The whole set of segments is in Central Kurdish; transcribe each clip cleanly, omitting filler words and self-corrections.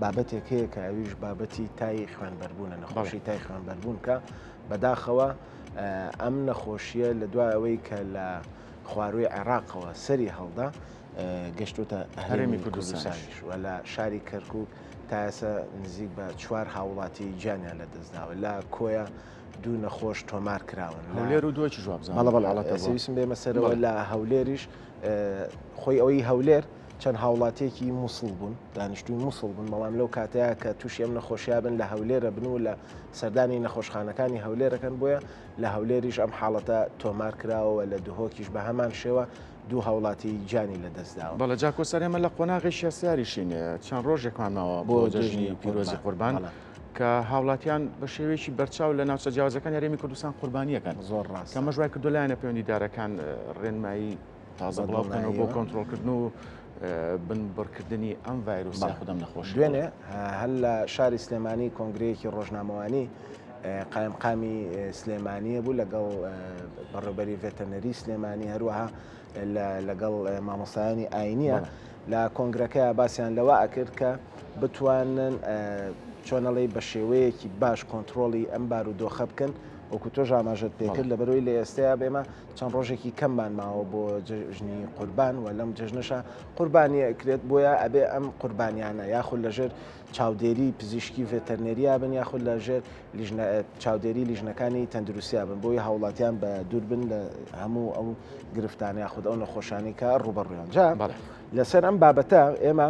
بابەتێک هەیە کە ئەویش بابەتی تای خوێنبەربوونە، نەخۆشی تای خوێنبەربوون کە بەداخەوە ئەم نەخۆشیە لە دوای ئەوەی کە لە خواروی عێراقەوە سەری هەڵدا گەشتوتە هەرێمی کوردستانیش و لە شاری کەرکووک تا ئێستا نزیک بە 4 هاوڵاتی گیانیان لە دەستداوە لە کۆیە دوو نەخۆش تۆمار کراون هەولێر و دووەکی جوابزانویستم بێمە سەرەوە لە هەولێریش خۆی ئەوەی هەولێر چەند هاوڵاتێکی مووسڵ بوون دانیشتووی مووسڵ بوون بەڵام لەو کاتەیە کە تووشی ئەم نەخۆشییا بن لە هەولێرە بن و لە سەردانی نەخۆشخانەکانی هەولێرەکەن بۆیە لە هەولێریش ئەم حاڵەتە تۆمار کراوە لە دهۆکیش بە هەمان شێوە دوو هاوڵاتی گیانی لە دەستداوە. بەڵە جاکۆسەرێمە لە قۆناغی شێسیاریشینێ چەند ڕۆژێکمانماوە بۆ جەژنی پیرۆزی قوربان کە هاوڵاتیان بە شێوەیەکی بەرچاو لە ناوچە جیاوازەکان هەرێمی کوردستان قوربانیەکان زۆر ڕاست کە مەژوای کردولایەنە پەیوەندیدارەکان ڕێنمایی تازە بڵاوکەنەوە بۆ کۆنتترۆلکردن و بنبڕکردنی ئەم ڤایرۆسی خودم نەخۆش دوێنێ هەل لە شاری سلێمانی کۆنگرەیەکی ڕۆژنامەوانی قایمقامی سلێمانیە بوو لەگەڵ بەڕێوەبەری ڤێتەنەری سلێمانی هەروەها لەگەڵ مامۆستایانی ئاینیە لە کۆنگرەکەی باسییان لەوە ئەکرد کە بتوانن چۆنەڵی بە شێوەیەکی باش کۆنتترۆلی ئەم بارودۆخە بکەن وەکو تۆ ژاماژت پێکرد لە بەرەوەی لە ئێستەیە بێمە چەند ڕۆژێکی کەممان ماوە بۆ جژنی قوربان و لەم جژنەشە قوربانی ئەکرێت بۆیە ئەبێ ئەم قوربانیانە یاخود لەژێر چاودێری پزیشکی ڤێتەرنەریا بن یاخود لەژێر چاودێری لیژنەکانی تەندروستیا بن بۆی هاوڵاتیان بە دوور بن لە هەموو ئەو گرفتانە یاخود ئەو نەخۆشانی کە ڕوبەڕویان جا لەسەر ئەم بابەتە ئێمە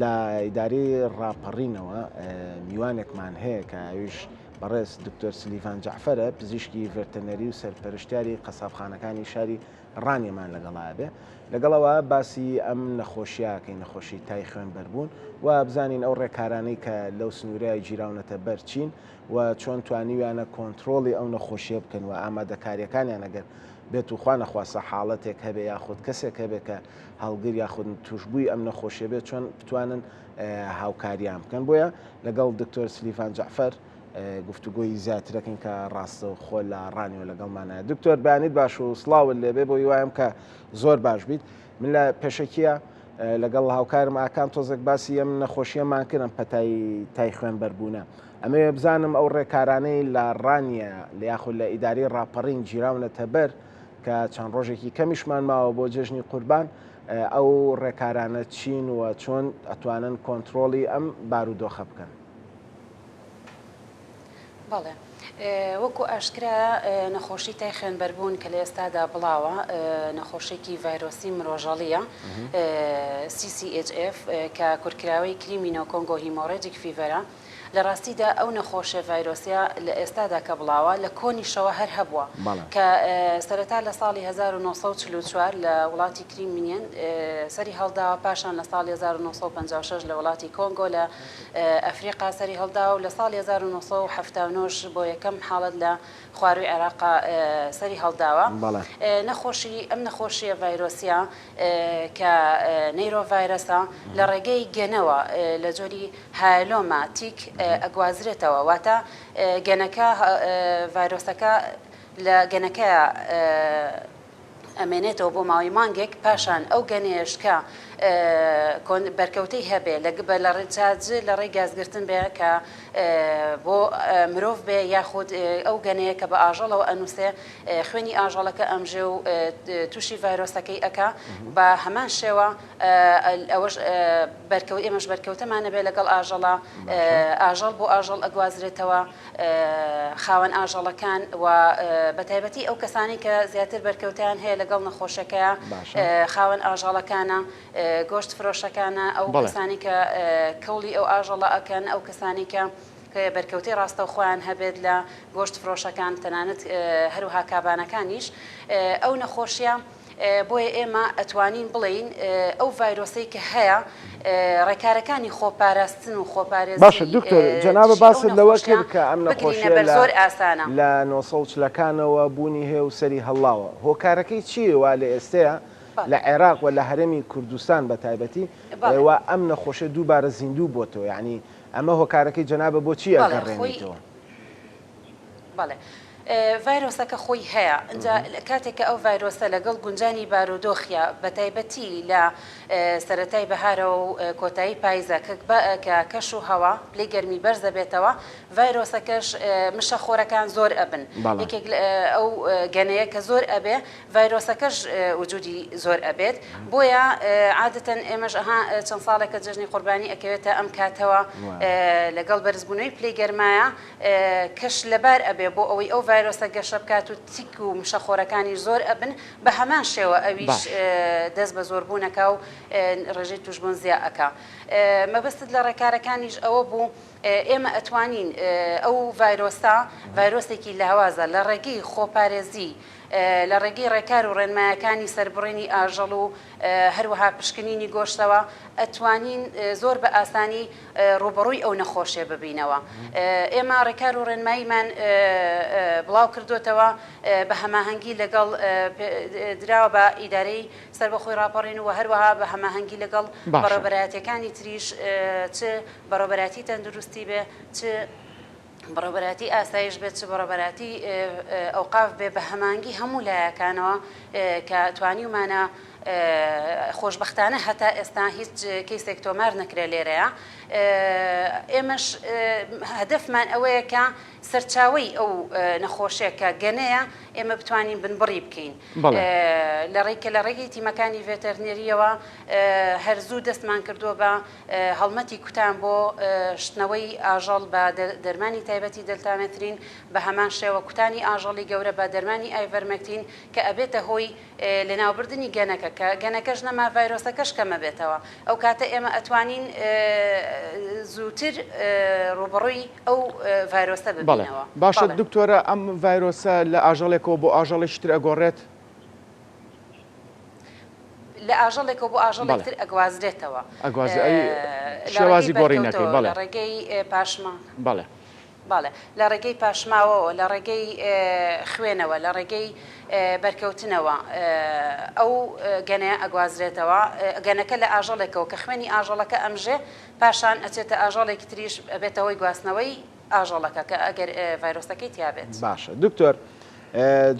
لە ئیداری ڕاپەڕینەوە میوانێکمان هەیە کە ئەویش بەڕێز دکتۆر سلیڤان جەعفەرە پزیشکی ڤێتەرنەری و سەرپەرشتیاری قەسابخانەکانی شاری ڕانیەمان لەگەڵا بێ لەگەڵەوە باسی ئەم نەخۆشیاکەی نەخۆشی تای خوێنبەربوون و بزانین ئەو ڕێکارانەی کە لەو سنوورەیە گیراونەتە بەرچین و چۆن توانیویانە کۆنتترۆلی ئەو نەخۆشیە بکەن و ئامادەکاریەکانیان ئەگەر بێت و خوا نەخواسە حاڵەتێک هەبێ یاخود کەسێک هەبێ کە هەڵگر یاخود توشببووی ئەم نەخۆشیە بێت چۆن بتوانن هاوکاریان بکەن بۆیە لەگەڵ دکتۆر سلیڤان جەعفەر گفتوگۆی زیاترەکەین کە ڕاستە و خۆ لە ڕانیەوە لەگەڵمانە دکتۆر بەیانیت باش و سڵاوت لێبێ بۆ هیوایم کە زۆر باش بیت من لە پێشەکیە لەگەڵ هاوکارم ئاکان تۆزێک باسی ئەم نەخۆشیەمان کردم پەتای تای خوێنبەربوونە ئەمێ بزانم ئەو ڕێکارانەی لە ڕانیە لە یاخود لە ئیداری ڕاپەڕین گیراونەتە بەر کە چەند ڕۆژێکی کەمیشمان ماوە بۆ جژنی قوربان ئەو ڕێکارانە چین و چۆن ئەتوانن کۆنتترۆلی ئەم بارودۆخە بکەن. بەڵێ وەکو ئاشکرا نەخۆشی تای خوێنبەربوون کە لە ئێستادا بڵاوە نەخۆشێکی ڤایرۆسی مرۆژەڵیە CCHF کە کورتکراوەی کریمینۆ کۆنگۆ هیمۆڕێجیک فیڤەرە لە ڕاستیدا ئەو نەخۆشە ڤایرۆسیا لە ئێستادا کە بڵاوە لە کۆنیشەوە هەر هەبووە کە سەرەتا لە ساڵی 1944 لە وڵاتی کریمینیان سەری هەڵداوە پاشان لە ساڵی 1956 لە وڵاتی کۆنگۆ لە ئەفریقا سەری هەڵداوە و لە ساڵی 1970 بۆ یەکەم حاڵەت لە خواروی عێراقا سەری هەڵداوە نەخۆشی ئەم نەخۆشیە ڤایرۆسیا کە نەیرۆڤایرەسە لە ڕێگەی گەنەوە لە جۆری هایلۆما تیک ئەگوازرێتەوە واتە گەنەکە ڤایرۆسەکە لە گەنەکە ئەمێنێتەوە بۆ ماوەی مانگێک پاشان ئەو گەنێش کە بەرکەوتەی هەبێ لە ڕێچاج لە ڕێی گازگرتن بێ کە بۆ مرۆڤ بێ یاخود ئەو گەنەیە کە بە ئاژەڵەوە ئەنووسێ خوێنی ئاژەڵەکە ئەمژێ و تووشی ڤایرۆسەکەی ئەکا بە هەمان شێوە ئەوەش ئێمەش بەرکەوتەمانە بێ لەگەڵ ئاژەڵە ئاژەڵ بۆ ئاژەڵ ئەگوازرێتەوە خاوەن ئاژەڵەکان و بەتایبەتی ئەو کەسانی کە زیاتر بەرکەوتیان هەیە لەگەڵ نەخۆشەکەیە خاوەن ئاژەڵەکانە گۆشت فرۆشەکانە ئەو کەسانی کە کەوڵی ئەو ئاژەڵە ئەکەن ئەو کەسانی کە بەرکەوتی ڕاستە خۆیان هەبێت لە گۆشت فرۆشەکان تەنانەت هەروها کابانەکانیش ئەو نەخۆشیە بۆیە ئێمە ئەتوانین بڵین ئەو ڤایرۆسی کە هەیە ڕێکارەکانی خۆپاراستن و خۆپارێزی باشە دکتۆر جەنابە باست لەوە کرد کە ئەم نەخۆشیە زۆر ئاسانە لە 1940ەکانەوە بوونی هەیە و سەری هەڵاوە هۆکارەکەی چیە وا لە ئێستەیە لە عێراق و لە هەرێمی کوردستان بە تایبەتی و ئەم نەخۆشە دووبارە زیندوو بۆتەوە یعنی ئەمە هۆکارەکەی جەنابە بۆچی ئەگەڕێنیتەوە؟ بەڵێ ڤایرۆسەکە خۆی هەیە ئەجا کاتێککە ئەو ڤایرۆسە لەگەڵ گونجانی بارودۆخە بە تایبەتی لە سەرەتای بەهارە و کۆتایی پاییزە کە کەش و هەوا پلەی گەرمی بەرز دەبێتەوە ڤایرۆسەکەش مشەخۆرەکان زۆر ئەبن یەکێک ئەو گەنەیە کە زۆر ئەبێ ڤایرۆسەکەش وجودی زۆر ئەبێت بۆیە عادەتەن ئێمەش چەند ساڵێکە جژنی قوربانی ئەکەوێتە ئەم کاتەوە لەگەڵ بەرزبوونەوەی پلەی گەرمایە کەش لەبار ئەبێ بۆ ئەوەی ئەو ڤایرۆسە گەشە بکات و تیک و مشەخۆرەکانی زۆر ئەبن بە هەمان شێوە ئەویش دەست بە زۆربوونەکە و ڕێژەی توشبوون زیاد ئەکا مەبەستت لە ڕێکارەکانیش ئەوە بوو ئێمە ئەتوانین ئەو ڤایرۆسێکی لاوازە لە ڕێگەی خۆپارێزی لە ڕێگەی ڕێکار و ڕێنمایەکانی سەربڕێنی ئاژەڵ و هەروەها پشکنینی گۆشتەوە ئەتوانین زۆر بە ئاسانی ڕوبەڕووی ئەو نەخۆشیە ببینەوە ئێمە ڕێکار و ڕێنماییمان بڵاو کردوتەوە بە هەماهەنگی لەگەڵ دراوە بە ئیدارەی سەربەخۆی راپەڕین و هەروەها بە هەماهەنگی لەگەڵ بەڕێوەبەرایەتەکانی تریش چ بەڕێوەبەراتی تەندروستی بێ چ بەڕێوەبەراتی ئاسایش بێت چ بەڕێوەبەراتی ئەوقاف بێ بە هەمانگی هەموو لایەکانەوە کە توانیمانە خۆشببختانە هەتا ئێستا هیچ کەیسێک تۆمار نەکرێ لێرەیە ئێمەش هەدەفمان ئەوەیە کە سەرچاوی ئەو نەخۆشیەکە گەنەیە ئێمە بتوانین بنبڕی بکەین لە ڕێگەی تیمەکانی ڤێتەرنێریەوە هەرزوو دەستمان کردووە بە هەڵمەتی کوتان بۆ شتنەوەی ئاژەڵ بە دەرمانی تایبەتی دلتامەترین بە هەمان شێوە کوتانی ئاژەڵی گەورە بە دەرمانی ئایڤەرمەکتین کە ئەبێتە هۆی لەناوبردننی گەنەکە کە گەنەکەش نەما ڤایرۆسەکەش کەمە بێتەوە ئەو کاتە ئێمە ئەتوانین زووتر ڕوبڕووی ئەو ڤایرۆسە ببینەوە. باشە دکتۆرە ئەم ڤایرۆسە لە ئاژەڵێکەوە بۆ ئاژەڵێکتر ئەگۆڕێت؟ لە ئاژەڵێکەوە بۆ ئاژەڵێکتر ئەگوازرێتەوە شێوازی گۆڕینەکەی لە ڕێگەی پاشما بەڵێ باڵێ لە ڕێگەی پاشماوەوە لە ڕێگەی خوێنەوە لە ڕێگەی بەرکەوتنەوە ئەو گەنەیە ئەگوازرێتەوە گەنەکە لە ئاژەڵێکەوە کە خوێنی ئاژەڵەکە ئەمژێ پاشان ئەچێتە ئاژەڵێکی تریش ئەبێتەوەی گواستنەوەی ئاژەڵەکە کە ئەگەر ڤایرۆسەکەی تیابێت. باشە دکتۆر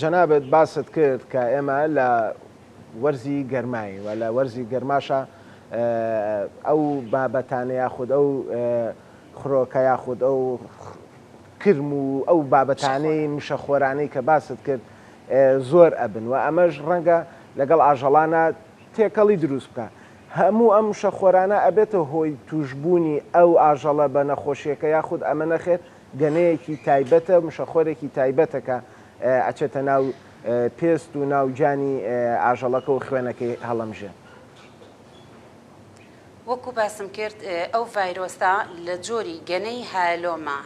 جەنابەت باست کرد کە ئێمە لە وەرزی گەرمایی و لە وەرزی گەرماشە ئەو بابەتانە یاخود ئەو خڕۆکە یاخود ئەو کرم و ئەو بابەتانەی مشەخۆرانەی کە باست کرد زۆر ئەبن و ئەمەش ڕەنگە لەگەڵ ئاژەڵانە تێکەڵی دروست بکە هەموو ئەم شەخۆرانە ئەبێتە هۆی توشببوونی ئەو ئاژەڵە بە نەخۆشیەکە یاخود ئەمە نەخێت گەنەیەکی تایبەتە مشەخۆرێکی تایبەتەکە ئەچێتە ناو پێست و ناوجانی ئاژەڵەکە و خوێنەکەی هەڵەمژێ. وەکو باسم کرد ئەو ڤایرۆسە لە جۆری گەنەی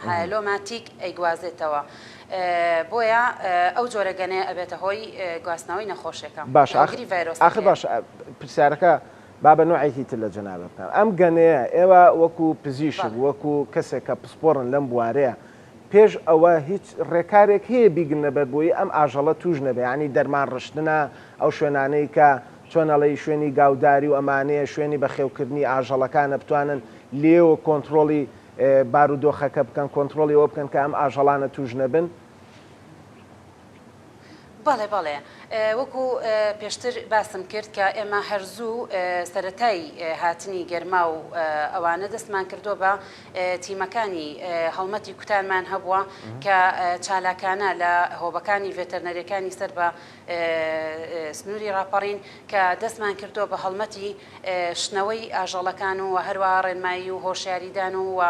هایلۆماتیک ئەیگوازێتەوە بۆیە ئەو جۆرە گەنەیە ئەبێتە هۆی گواستنەوەی نەخۆشیەکە. باش ئاخر باش پرسیارەکە با بە نوعێکی تر لە جەنابە بکەم ئەم گەنەیە ئێوە وەکو پزیشک وەکو کەسێک کە پسپۆڕن لەم بوارەیە پێش ئەوە هیچ ڕێکارێک هەیە بیگرنە بەربووی ئەم ئاژەڵە توش نەبێ ینی دەرمان ڕشتنە ئەو شوێنانەی کە چۆنەڵی شوێنی گاوداری و ئەمانەیە شوێنی بەخێوکردنی ئاژەڵەکانە بتوانن لێوە کۆنتترۆلی بارودۆخەکە بکەن کۆنتترۆلی ئەوە بکەن کە ئەم ئاژەڵانە توش نەبن. بەڵێ وەکو پێشتر باسم کرد کە ئێمە هەرزوو سەرەتای هاتنی گەرما و ئەوانە دەستمان کردو بە تیمەکانی هەڵمەتی کوتانمان هەبووە کە چالاکانە لە هۆبەکانی ڤێتەرنەریەکانی سەر بە سنووری راپەڕین کە دەستمان کردو بە هەڵمەتی شنەوەی ئاژەڵەکان و هەروە ڕێنمایی و هۆشیاریدان و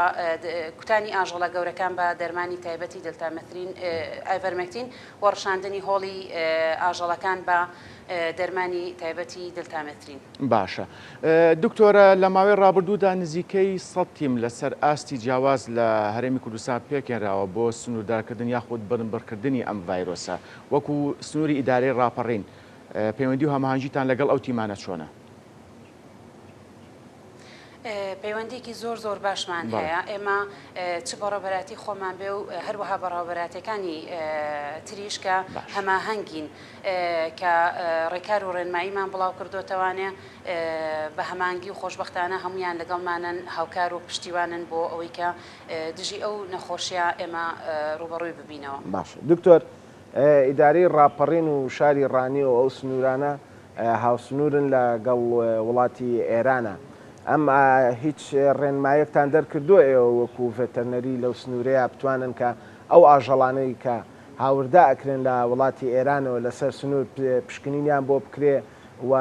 کوتانی ئاژەڵە گەورەکان بە دەرمانی تایبەتی دلتامەترین ئایڤەرمەکتین وەڕشاندنی هۆڵی ئاژەڵەکان بە دەرمانی تایبەتی دلتامەترین. باشە دکتۆرە لە ماوەی ڕابردوودا نزیکەی 100 تیم لەسەر ئاستی جیاواز لە هەرێمی کوردستان پێکێنراوە بۆ سنووردارکردن یاخود بەرامبەرکردنی ئەم ڤایرۆسە وەکو سنووری ئیدارەی ڕاپەڕین پەیوەندی و هەماهەنگیتان لەگەڵ ئەو تیمانە چۆنە؟ پەیوەندێکی زۆر باشمان هەیە ئێمە چ بەڕێوەبەراتی خۆمان بێ و هەروەها بەڕێوەبەراتەکانی تریش کە هەماهەنگین کە ڕێکار و ڕێنماییمان بڵاو کردوتەوانێ بە هەمانگی و خۆشببختانە هەمویان لەگەڵمانن هاوکار و پشتیوانن بۆ ئەوەی کە دژی ئەو نەخۆشیە ئێمە ڕوبەڕووی ببینەوە. باش دکتۆر ئیدارەی ڕاپەڕین و شاری ڕانی و ئەو سنوورانە هاوسنوورن لەگەڵ وڵاتی ئێرانە. ئەم هیچ ڕێنمایەکتان دەرکردووە ئێوە وەکو ڤێتەرنەری لەو سنوورەیە بتوانن کە ئەو ئاژەڵانەی کە هاوردا ئەکرێن لە وڵاتی ئێرانەوە لەسەر سنوور پشکنینیان بۆ بکرێ و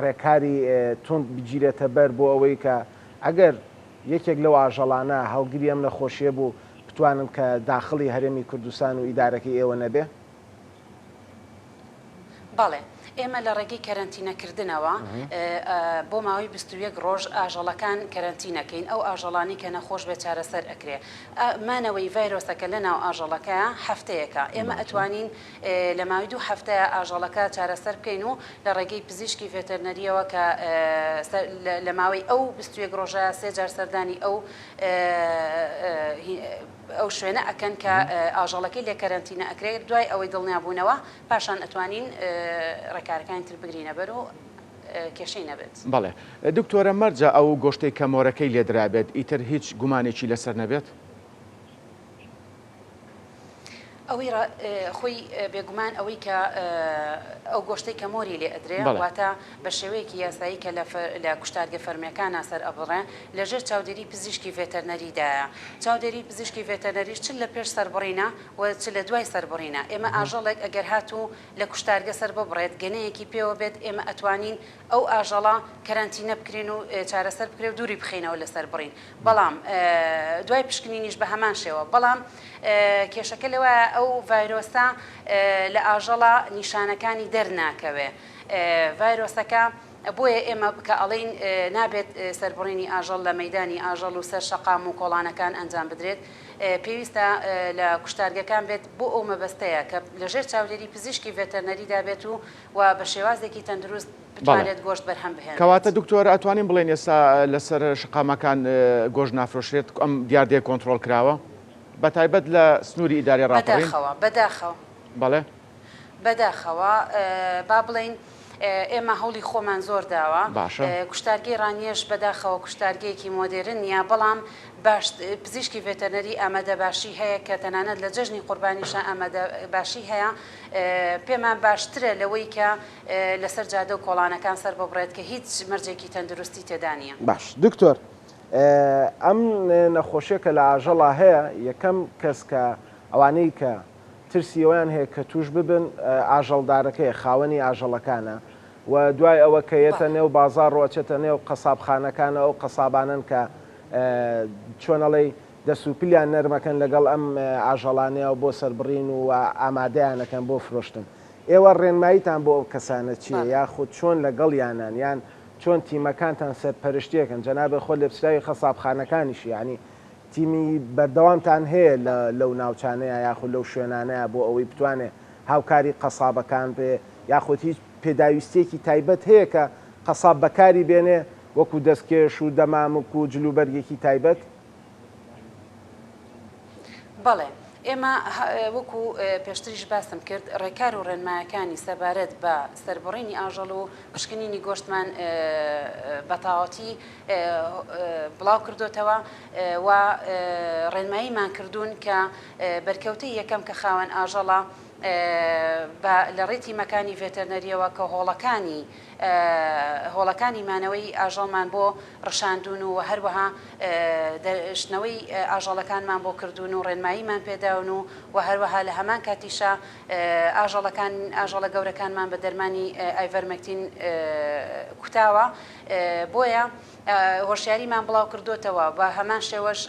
ڕێکاری تند بگیرێتە بەر بۆ ئەوەی کە ئەگەر یەکێک لەو ئاژەڵانە هەڵگیری ئەم نەخۆشیە بوو بتوانن کە داخڵی هەرێمی کوردستان و ئیدارەکەی ئێوە نەبێ؟ بەڵێ. ئێمە لە ڕێگەی کەرەنتینەکردنەوە بۆ ماوەی 21 ڕۆژ ئاژەڵەکان کەرەنتینەکەین ئەو ئاژەڵانی کە نەخۆش بێ چارەسەر ئەکرێ. مانەوەی ڤایرۆسەکە لە ناو ئاژەڵەکە هەفتەیەکە. ئێمە ئەتوانین لە ماوەی 2 هەفتەیە ئاژەڵەکە چارەسەر بکەین و لە ڕێگەی پزیشکی ڤێتەرنەریەوە کە لە ماوەی ئەو 21 ڕۆژە 3 جار سەردانی ئەو شوێنە ئەکەن کە ئاژەڵەکەی لێ کەرەنتینە ئەکرێت دوای ئەوەی دڵنیابوونەوە پاشان ئەتوانین ڕێکارەکانی تر بگرینە بەر و کێشەی نەبێت. بەڵێ دکتۆرە مەرجە ئەو گۆشتەی کەمۆرەکەی لێدرابێت ئیتر هیچ گومانێکی لەسەر نەبێت؟ ئەوەی خۆی بێگومان ئەوەی کە ئەو گۆشتەی کەمۆری لێ ئەدرێ واتە بە شێوەیەکی یاسایی کە لە کوشتارگە فەرمیەکان سەر ئەبڕێ لەژێر چاودێری پزیشکی ڤێتەرنەریدایە. چاودێری پزیشکی ڤێتەرنەریش چ لە پێش سەربڕینە و چ لە دوای سەربڕینە. ئێمە ئاژەڵێک ئەگەر هاتوو لە کوشتارگە سەر ببڕێت گەنەیەکی پێوە بێت ئێمە ئەتوانین ئەو ئاژەڵە کەرەنتینە بکرێن و چارەسەر بکرێ و دووری بخینەوە لە سەربڕین. بەڵام دوای پشکنینیش بە هەمان شێوە. بەڵام کێشەکە لەوە ئەو ڤایرۆسە لە ئاژەڵە نیشانەکانی دەرناکەوێ. ڤایرۆسەکە بۆیە ئێمە کە ئەڵین نابێت سەربڕینی ئاژەڵ لە مەیدانی ئاژەڵ و سەر شەقام و کۆڵانەکان ئەنجام بدرێت. پێویستە لە کوشتارگەکان بێت بۆ ئەو مەبەستەیە کە لەژێر چاودێری پزیشکی ڤێتەرنەریدا بێت و بە شێوازێکی تەندروست بتوانێت گۆشت بەرهەم بهێنێت. کەواتە دکتۆر ئەتوانین بڵێن ئێستا لەسەر شقامەکان گۆشت نافرۆشرێت ئەم دیاردەیە کۆنتترۆل کراوە بە تایبەت لە سنووری ئیداری ڕاپەڕین؟ بەداخەوە بەڵێ بەداخەوە با بڵین ئێمە هەوڵی خۆمان زۆر داوە. کوشتارگەی ڕانیەش بەداخەوە کوشتارگەیەکی مۆدێرن نیە، بەڵام پزیشکی ڤێتەرنەری ئامادە باشی هەیە کە تەنانەت لە جەژنی قوربانیشە ئامادە باشی هەیە. پێمان باشترە لەوەی کە لەسەر جادە و کۆڵانەکان سەر ببڕێت کە هیچ مەرجێکی تەندروستی تێدا نیە. باش دکتۆر، ئەم نەخۆشیە کە لە ئاژەڵا هەیە یەکەم کەس کە ئەوانەی کە ترسیەوەیان هەیە کە توش ببن ئاژەڵدارەکەی خاوەنی ئاژەڵەکانە و دوای ئەوە کە یێتە نێو بازار ڕۆچێتە نێو قەسابخانەکانە ئەو قەسابانن کە چۆنەڵی دەسوپلیان نەرمەکەن لەگەڵ ئەم ئاژەڵانەیە بۆ سەربڕین و ئامادەیانەکەن بۆ فرۆشتن. ئێوە ڕێنماییتان بۆ ئەو کەسانە چییە؟ یاخود چۆن لەگەڵ یانان یان چۆن تیمەکانتان سەرپەرشتیەکەن؟ جەنابێ خۆ لە پسراوی خەسابخانەکانیش یعنی تیمی بەردەوامتان هەیە لەو ناوچانەیە یاخود لەو شوێنانەیە بۆ ئەوەی بتوانێت هاوکاری قەسابەکان بێ یاخود هیچ پێداویستێکی تایبەت هەیە کە قەساب بەکاری بێنێ وەکو دەستکێش و دەمامک و جلوبەرگێکی تایبەت؟ بەڵێ ئێمە وەکو پێشتریش باسم کرد ڕێکار و ڕێنمایەکانی سەبارەت بە سەربڕینی ئاژەڵ و پشکنینی گۆشتمان بەتاواتی بڵاو کردوتەوە و ڕێنماییمان کردوون کە بەرکەوتەی یەکەم کە خاوەن ئاژەڵە لە ڕێتی مەکانی ڤێتەرنەریەوە کە هۆڵەکانی مانەوەی ئاژەڵمان بۆ ڕشاندون و هەروەها شنەوەی ئاژەڵەکانمان بۆ کردوون و ڕێنماییمان پێداون و هەروەها لە هەمان کاتیشە ئاژەڵە گەورەکانمان بە دەرمانی ئایڤەرمەکتین کوتاوە. بۆیە هۆشیاریمان بڵاو کردوتەوە بە هەمان شێوەش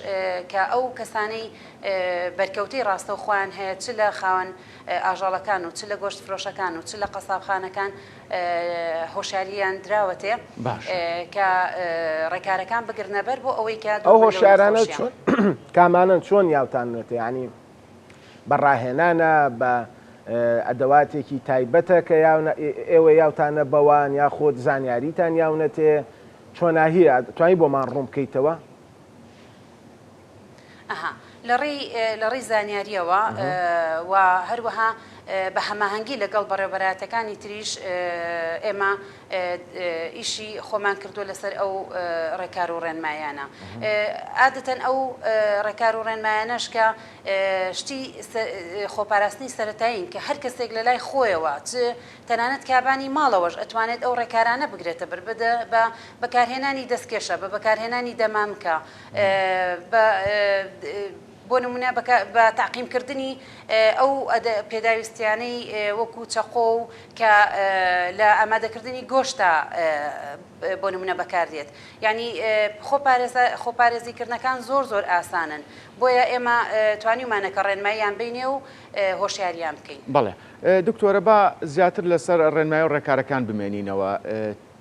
کە ئەو کەسانەی بەرکەوتەی ڕاستەوخۆیان هەیە چ لە خاوەن ئاژەڵەکان و چ لە گۆشت فرۆشەکان و چ لە قەسابخانەکان هۆشیاریان دراوەتێ کە ڕێکارەکان بگرنە بەر بۆ ئەوەی کە ئەو هۆشیارانە چۆن کامانن چۆن یاوتانێتە ینی بەڕاهێنانە بە ئەدەواتێکی تایبەتە کە ئێوە یاوتانە بەوان یاخۆت زانیاریتان یاونەتێ چۆناهیە توانی بۆمان ڕوون بکەیتەوە؟ لە ڕێی زانیاریەوە و هەروەها بە هەماهەنگی لەگەڵ بەڕێوەبەراتەکانی تریش ئێمە ئیشی خۆمان کردو لەسەر ئەو ڕێکار و ڕێنمایانە عادەتەن ئەو ڕێکار و ڕێنمایانەش کە شتی خۆپاراستنی سەرەتایین کە هەر کەسێک لە لای خۆیەوە تەنانەت کابانی ماڵەوەش ئەتوانێت ئەو ڕێکارانە بگرێتە بەر بە بەکارهێنانی دەستکێشە بە بەکارهێنانی دەمامکە بۆ نمونە بە تاقیمکردنی ئەو پێداویستیانەی وەکو چەقۆ و کە لە ئامادەکردنی گۆشتە بۆ نمونە بەکاردێت یعنی خۆپارێزیکردنەکان زۆر ئاسانن بۆیە ئێمە توانیمانەکە ڕێنماییان بینێ و هۆشیاریان بکەین. بەڵێ دکتۆرە بە زیاتر لەسەر ڕێنمایی و ڕێکارەکان بمێنینەوە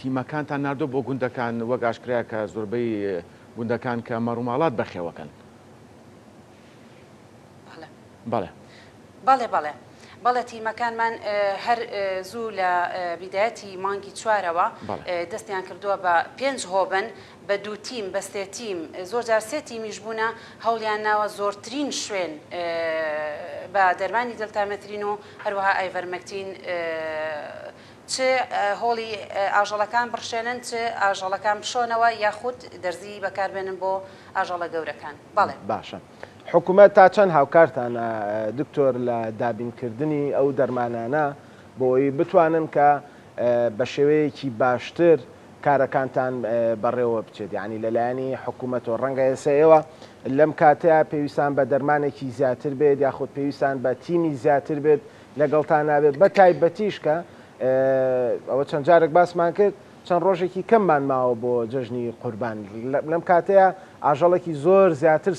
تیمەکانتان ناردۆ بۆ گوندەکان وەک ئاشکرا کە زۆربەی گوندەکان کە مەڕووماڵات بەخێوەکەن. بەڵێ تیمەکانمان هەر زوو لە بیدایەتی مانگی چوارەوە دەستیان کردووە بە 5 هۆبن بە 2 تیم بە 3 تیم زۆر جار 3 تیمیش بوونە هەوڵیان ناوە زۆرترین شوێن بە دەرمانی دڵتامەترین و هەروەها ئایڤەرمەکتین چ هۆڵی ئاژەڵەکان بڕشێنن چ ئاژەڵەکان بشۆنەوە یاخود دەرزی بەکاربێنن بۆ ئاژەڵە گەورەکان. بەڵێ باشە. حکوومەت تا چەند هاوکارتانە دکتۆر لە دابینکردنی ئەو دەرمانانە بۆی بتوانن کە بە شێوەیەکی باشتر کارەکانتان بەڕێوە بچێت یعنی لەلایەنی حکوومەت و ڕەنگە ئێستا لەم کاتەیە پێویستان بە دەرمانێکی زیاتر بێت یاخود پێویستان بە تیمی زیاتر بێت لەگەڵتان نابێت بە تایبەتیش کە ئەوە چەند جارێک باسمان کرد چەند ڕۆژێکی کەممان ماوە بۆ جەژنی قوربان لەم کاتەیە ئاژەڵێکی زۆر زیاتر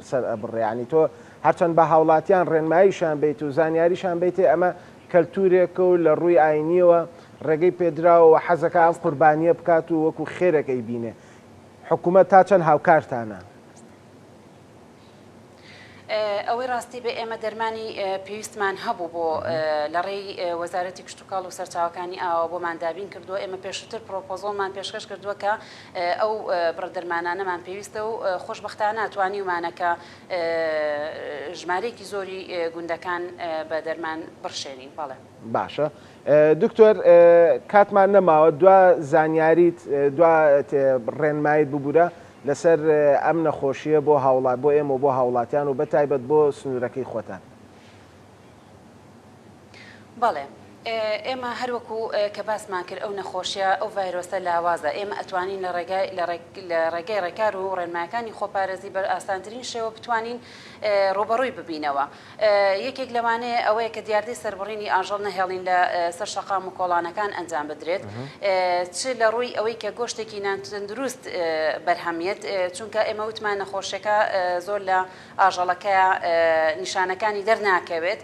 سەر ئەبڕێیانی تۆ هەرچەند بە هاوڵاتیان ڕێنماییشان بیت و زانیاریشان بیتێ ئەمە کەلتورێکە و لە ڕووی ئاینیەوە ڕێگەی پێدراوە حەزەکە ئەم قوربانیە بکات و وەکو خێرەکەی بینێ حکوومەت تا چەند هاوکارتانە؟ ئەوەی ڕاستی بە ئێمە دەرمانی پێویستمان هەبوو بۆ لە ڕێی وەزارەتی کشتتوکاڵ و سەرچاوەکانی ئاوە بۆمان دابین کردووە ئێمە پێشتر پرۆپۆزۆڵمان پێشکەش کردووە کە ئەو بڕدەرمانانەمان پێویستە و خۆشبەختانە توانیمانەکە ژمارەیەکی زۆری گوندەکان بە دەرمان بڕشێنین. بەڵێ باشە دکتۆر کاتمان نەماوە دوا زانیاریت دوا ڕێنمایت ببوورە لەسەر ئەم نەخۆشیە بۆ هاوڵات بۆ ئێمە بۆ هاوڵاتیان و بەتایبەت بۆ سنوورەکەی خۆتان. بەڵێ ئێمە هەروەکو کە باسمان کرد ئەو نەخۆشیە ئەو ڤایرۆسە لاوازە ئێمە ئەتوانین لە ڕێگای ڕێکار و ڕێنمایەکانی خۆپارێزی بە ئاسانترین شێوە بتوانین ڕۆبەڕووی ببینەوە. یەکێک لەوانەیە ئەوەیە کە دیاردەی سەربڕینی ئاژەڵ نەهێڵین لە سەر شەقام و کۆڵانەکان ئەنجام بدرێت چ لە ڕووی ئەوەی کە گۆشتێکی ناتەندروست بەرهەمیێت چونکە ئێمە وتمان نەخۆشیەکە زۆر لە ئاژەڵەکەیە نیشانەکانی دەرناکەوێت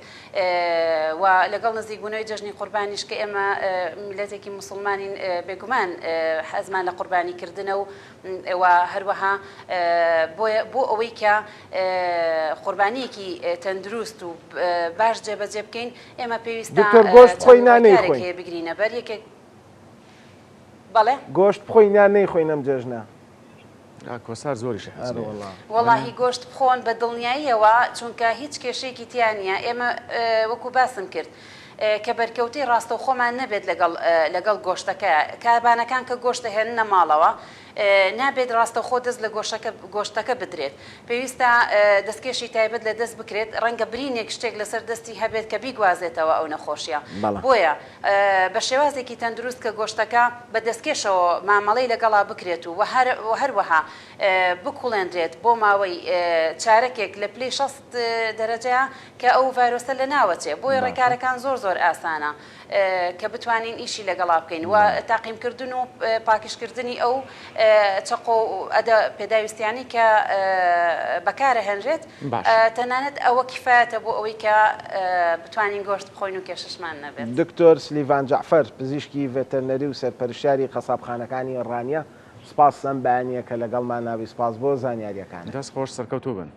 و لەگەڵ نزیکبوونەوەی جەژنی قوربانیش کە ئێمە میلەتێکی موسڵمانین بێگومان حەزمان لە قوربانیکردنە و هەروەها بۆ ئەوەی کە قوربانیەکی تەندروست و باش جێبەجێ بکەین ئێمە پێویستە گۆشت خۆی نانەیخۆین بگرینە بەر یەکێک. بەڵێ گۆشت بخۆی یان نەیخۆین ئەم جەژنە؟ کۆسار زۆریش وەڵاهی گۆشت بخۆن بە دڵنیاییەوە چونکە هیچ کێشەیەکی تیان نیە. ئێمە وەکو باسم کرد کە بەرکەوتەی ڕاستە خۆمان نەبێت لەگەڵ گۆشتەکە کاربانەکان کە گۆشتە هێننە ماڵەوە نابێت ڕاستە خۆ دەست لە گۆشتەکە بدرێت پێویستە دەستکێشی تایبەت لە دەست بکرێت ڕەنگە برینێک شتێک لەسەر دەستی هەبێت کە بیگوازێتەوە ئەو نەخۆشیە. بۆیە بە شێوازێکی تەندروست کە گۆشتەکە بە دەستکێشەوە مامەڵەی لەگەڵا بکرێت و هەروەها بکوڵێنرێت بۆ ماوەی چارەکێک لە پلەی 60 دەرەجەیە کە ئەو ڤایرۆسە لە ناوەچێ. بۆی ڕێکارەکان زۆر ئاسانە کە بتوانین ئیشی لەگەڵا بکەین و تاقیمکردن و پاکشکردنی ئەو چەقۆ ئەدە پێداویستیانی کە بەکارە هێنرێت تەنانەت ئەوە کفایەتە بۆ ئەوەی کە بتوانین گۆشت بخۆین و کێشەشمان نەبێت. دکتۆر سلیڤان جەعفەر پزیشکی ڤێتەرنەری و سەرپەرشتیاری قەسابخانەکانی ڕانیە سپاس ئەم بەیانیە کە لەگەڵمان ناوی سپاس بۆ زانیاریەکان. دەست خۆش سەرکەوتوو بن.